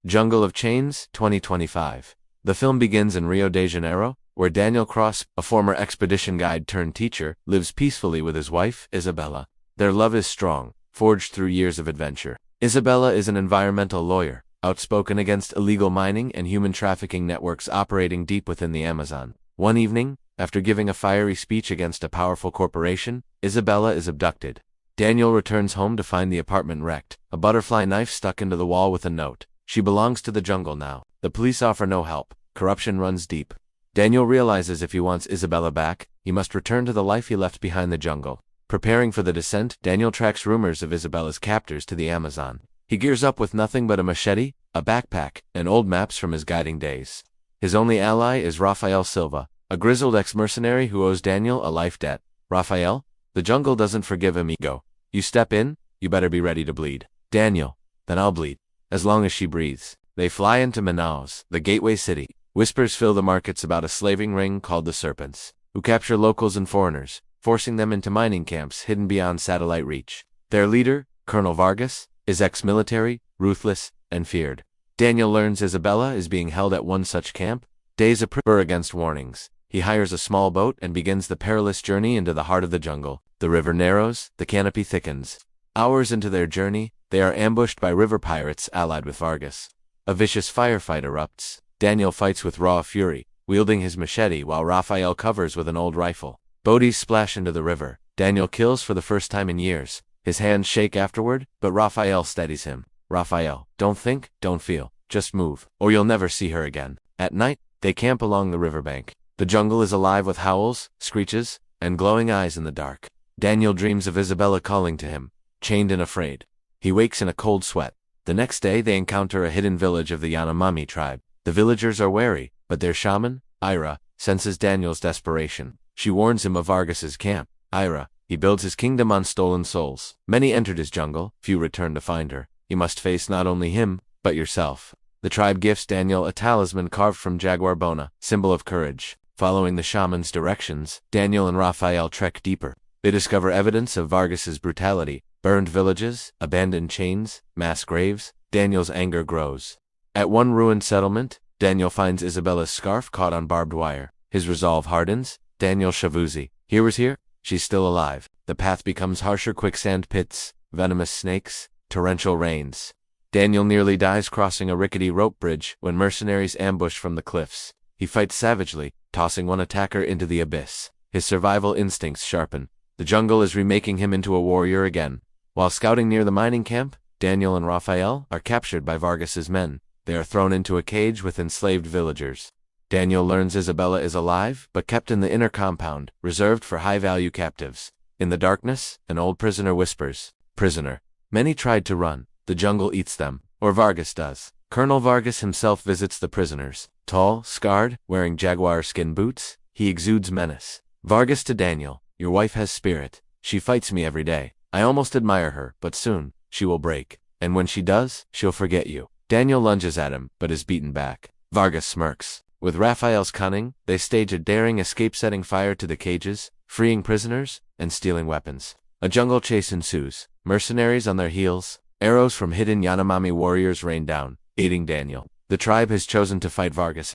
Jungle of Chains, 2025. The film begins in Rio de Janeiro, where Daniel Cross, a former expedition guide turned teacher, lives peacefully with his wife, Isabella. Their love is strong, forged through years of adventure. Isabella is an environmental lawyer, outspoken against illegal mining and human trafficking networks operating deep within the Amazon. One evening, after giving a fiery speech against a powerful corporation, Isabella is abducted. Daniel returns home to find the apartment wrecked, a butterfly knife stuck into the wall with a note. She belongs to the jungle now. The police offer no help. Corruption runs deep. Daniel realizes if he wants Isabella back, he must return to the life he left behind the jungle. Preparing for the descent, Daniel tracks rumors of Isabella's captors to the Amazon. He gears up with nothing but a machete, a backpack, and old maps from his guiding days. His only ally is Rafael Silva, a grizzled ex-mercenary who owes Daniel a life debt. Rafael? The jungle doesn't forgive him. Ego. You step in, you better be ready to bleed. Daniel. Then I'll bleed. As long as she breathes. They fly into Manaus, the gateway city. Whispers fill the markets about a slaving ring called the Serpents, who capture locals and foreigners, forcing them into mining camps hidden beyond satellite reach. Their leader, Colonel Vargas, is ex-military, ruthless, and feared. Daniel learns Isabella is being held at one such camp. Days appear against warnings. He hires a small boat and begins the perilous journey into the heart of the jungle. The river narrows, the canopy thickens. Hours into their journey, they are ambushed by river pirates allied with Vargas. A vicious firefight erupts. Daniel fights with raw fury, wielding his machete while Rafael covers with an old rifle. Bodies splash into the river. Daniel kills for the first time in years. His hands shake afterward, but Rafael steadies him. Rafael, don't think, don't feel, just move, or you'll never see her again. At night, they camp along the riverbank. The jungle is alive with howls, screeches, and glowing eyes in the dark. Daniel dreams of Isabella calling to him, chained and afraid. He wakes in a cold sweat. The next day they encounter a hidden village of the Yanomami tribe. The villagers are wary, but their shaman, Ira, senses Daniel's desperation. She warns him of Vargas's camp. Ira, he builds his kingdom on stolen souls. Many entered his jungle, few return to find her. You must face not only him, but yourself. The tribe gifts Daniel a talisman carved from jaguar bona, symbol of courage. Following the shaman's directions, Daniel and Rafael trek deeper. They discover evidence of Vargas's brutality, burned villages, abandoned chains, mass graves. Daniel's anger grows. At one ruined settlement, Daniel finds Isabella's scarf caught on barbed wire. His resolve hardens. Daniel Shavuzi. Here was here? She's still alive. The path becomes harsher: quicksand pits, venomous snakes, torrential rains. Daniel nearly dies crossing a rickety rope bridge when mercenaries ambush from the cliffs. He fights savagely, tossing one attacker into the abyss. His survival instincts sharpen. The jungle is remaking him into a warrior again. While scouting near the mining camp, Daniel and Rafael are captured by Vargas's men. They are thrown into a cage with enslaved villagers. Daniel learns Isabella is alive, but kept in the inner compound, reserved for high-value captives. In the darkness, an old prisoner whispers, "Prisoner." Many tried to run. The jungle eats them, or Vargas does. Colonel Vargas himself visits the prisoners. Tall, scarred, wearing jaguar skin boots, he exudes menace. Vargas to Daniel, "Your wife has spirit. She fights me every day. I almost admire her, but soon, she will break. And when she does, she'll forget you." Daniel lunges at him, but is beaten back. Vargas smirks. With Rafael's cunning, they stage a daring escape, setting fire to the cages, freeing prisoners, and stealing weapons. A jungle chase ensues. Mercenaries on their heels, arrows from hidden Yanomami warriors rain down, aiding Daniel. The tribe has chosen to fight Vargas.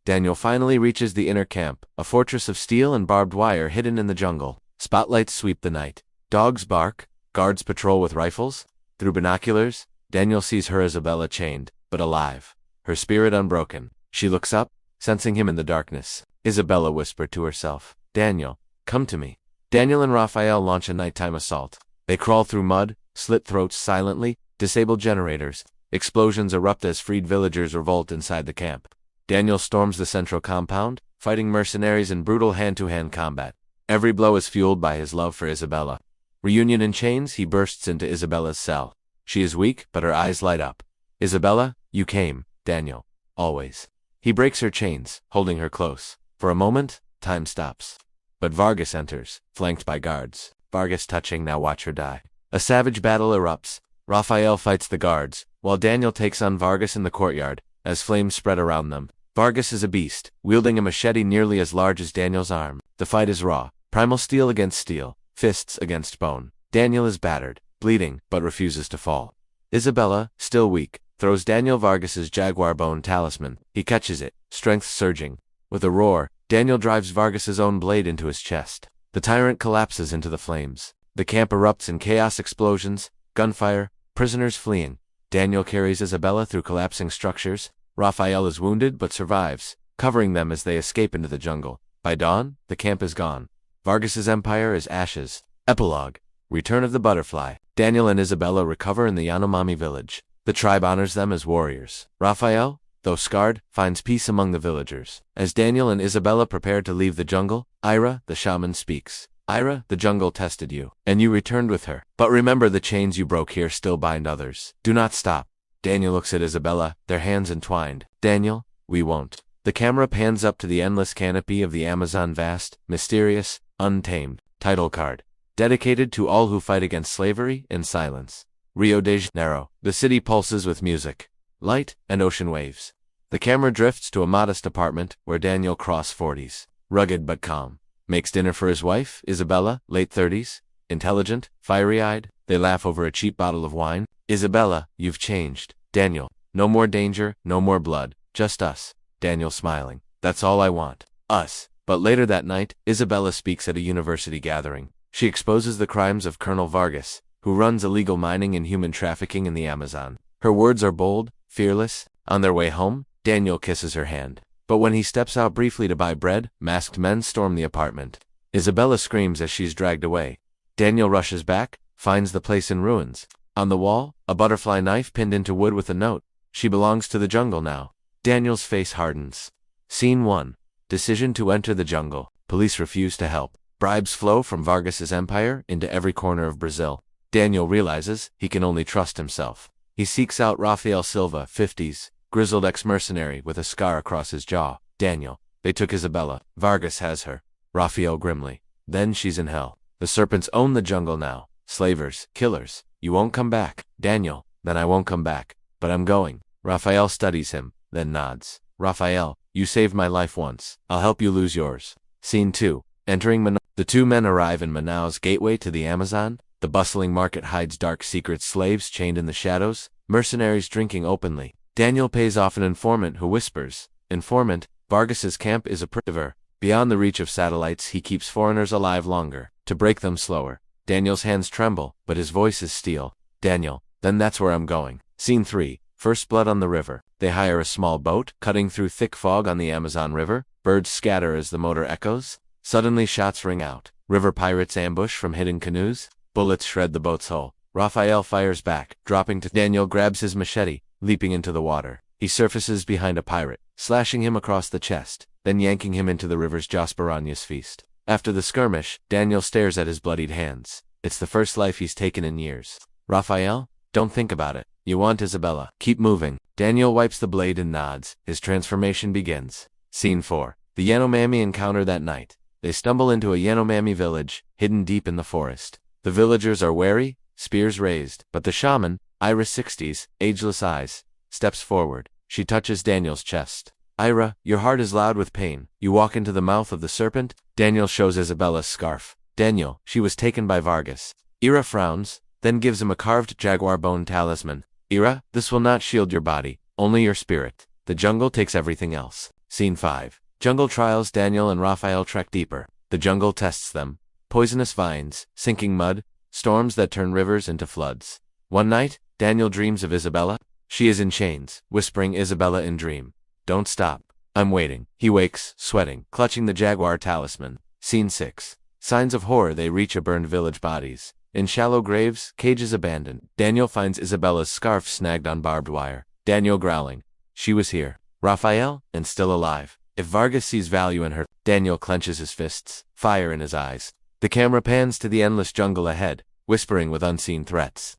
Daniel finally reaches the inner camp, a fortress of steel and barbed wire hidden in the jungle. Spotlights sweep the night. Dogs bark, guards patrol with rifles. Through binoculars, Daniel sees her Isabella chained, but alive, her spirit unbroken. She looks up, sensing him in the darkness. Isabella whispered to herself, "Daniel, come to me." Daniel and Rafael launch a nighttime assault. They crawl through mud, slit throats silently, disable generators. Explosions erupt as freed villagers revolt inside the camp. Daniel storms the central compound, fighting mercenaries in brutal hand-to-hand combat. Every blow is fueled by his love for Isabella. Reunion in chains, he bursts into Isabella's cell. She is weak, but her eyes light up. "Isabella, you came, Daniel. Always." He breaks her chains, holding her close. For a moment, time stops. But Vargas enters, flanked by guards. Vargas touching, "Now watch her die." A savage battle erupts. Rafael fights the guards, while Daniel takes on Vargas in the courtyard, as flames spread around them. Vargas is a beast, wielding a machete nearly as large as Daniel's arm. The fight is raw, primal steel against steel, fists against bone. Daniel is battered, bleeding, but refuses to fall. Isabella, still weak, throws Daniel Vargas's jaguar bone talisman. He catches it, strength surging. With a roar, Daniel drives Vargas's own blade into his chest. The tyrant collapses into the flames. The camp erupts in chaos, explosions, gunfire, prisoners fleeing. Daniel carries Isabella through collapsing structures. Raphael is wounded but survives, covering them as they escape into the jungle. By dawn, the camp is gone. Vargas's empire is ashes. Epilogue. Return of the Butterfly. Daniel and Isabella recover in the Yanomami village. The tribe honors them as warriors. Raphael, though scarred, finds peace among the villagers. As Daniel and Isabella prepare to leave the jungle, Ira, the shaman, speaks. Ira, the jungle tested you, and you returned with her. But remember, the chains you broke here still bind others. Do not stop. Daniel looks at Isabella, their hands entwined. Daniel, we won't. The camera pans up to the endless canopy of the Amazon, vast, mysterious, untamed. Title card. Dedicated to all who fight against slavery in silence. Rio de Janeiro. The city pulses with music, light, and ocean waves. The camera drifts to a modest apartment where Daniel, cross 40s, rugged but calm, makes dinner for his wife, Isabella, late 30s, intelligent, fiery-eyed. They laugh over a cheap bottle of wine. Isabella, you've changed. Daniel, no more danger, no more blood, just us. Daniel smiling. That's all I want. Us. But later that night, Isabella speaks at a university gathering. She exposes the crimes of Colonel Vargas, who runs illegal mining and human trafficking in the Amazon. Her words are bold, fearless. On their way home, Daniel kisses her hand. But when he steps out briefly to buy bread, masked men storm the apartment. Isabella screams as she's dragged away. Daniel rushes back, finds the place in ruins. On the wall, a butterfly knife pinned into wood with a note. She belongs to the jungle now. Daniel's face hardens. Scene 1. Decision to enter the jungle. Police refuse to help. Bribes flow from Vargas's empire into every corner of Brazil. Daniel realizes he can only trust himself. He seeks out Rafael Silva, 50s, grizzled ex-mercenary with a scar across his jaw. Daniel, they took Isabella. Vargas has her. Rafael grimly. Then she's in hell. The serpents own the jungle now. Slavers, killers. You won't come back. Daniel, then I won't come back. But I'm going. Rafael studies him, then nods. Rafael, you saved my life once. I'll help you lose yours. Scene 2. Entering Manaus. The two men arrive in Manaus' gateway to the Amazon. The bustling market hides dark secrets, slaves chained in the shadows, mercenaries drinking openly. Daniel pays off an informant who whispers. Informant, Vargas's camp is a prisoner. Beyond the reach of satellites, he keeps foreigners alive longer, to break them slower. Daniel's hands tremble, but his voice is steel. Daniel, then that's where I'm going. Scene 3. First blood on the river. They hire a small boat, cutting through thick fog on the Amazon River. Birds scatter as the motor echoes. Suddenly shots ring out. River pirates ambush from hidden canoes. Bullets shred the boat's hull. Raphael fires back, dropping to Daniel grabs his machete, leaping into the water. He surfaces behind a pirate, slashing him across the chest, then yanking him into the river's Jasperania's feast. After the skirmish, Daniel stares at his bloodied hands. It's the first life he's taken in years. Raphael, don't think about it. You want Isabella. Keep moving. Daniel wipes the blade and nods. His transformation begins. Scene 4. The Yanomami encounter that night. They stumble into a Yanomami village, hidden deep in the forest. The villagers are wary, spears raised, but the shaman, Ira 60s, ageless eyes, steps forward. She touches Daniel's chest. Ira, your heart is loud with pain. You walk into the mouth of the serpent. Daniel shows Isabella's scarf. Daniel, she was taken by Vargas. Ira frowns, then gives him a carved jaguar bone talisman. Ira, this will not shield your body, only your spirit. The jungle takes everything else. Scene 5. Jungle trials. Daniel and Raphael trek deeper. The jungle tests them. Poisonous vines, sinking mud, storms that turn rivers into floods. One night, Daniel dreams of Isabella. She is in chains, whispering Isabella in dream. Don't stop. I'm waiting. He wakes, sweating, clutching the jaguar talisman. Scene 6. Signs of horror. They reach a burned village. Bodies in shallow graves, cages abandoned. Daniel finds Isabella's scarf snagged on barbed wire. Daniel growling. She was here. Raphael, and still alive. If Vargas sees value in her, Daniel clenches his fists, fire in his eyes. The camera pans to the endless jungle ahead, whispering with unseen threats.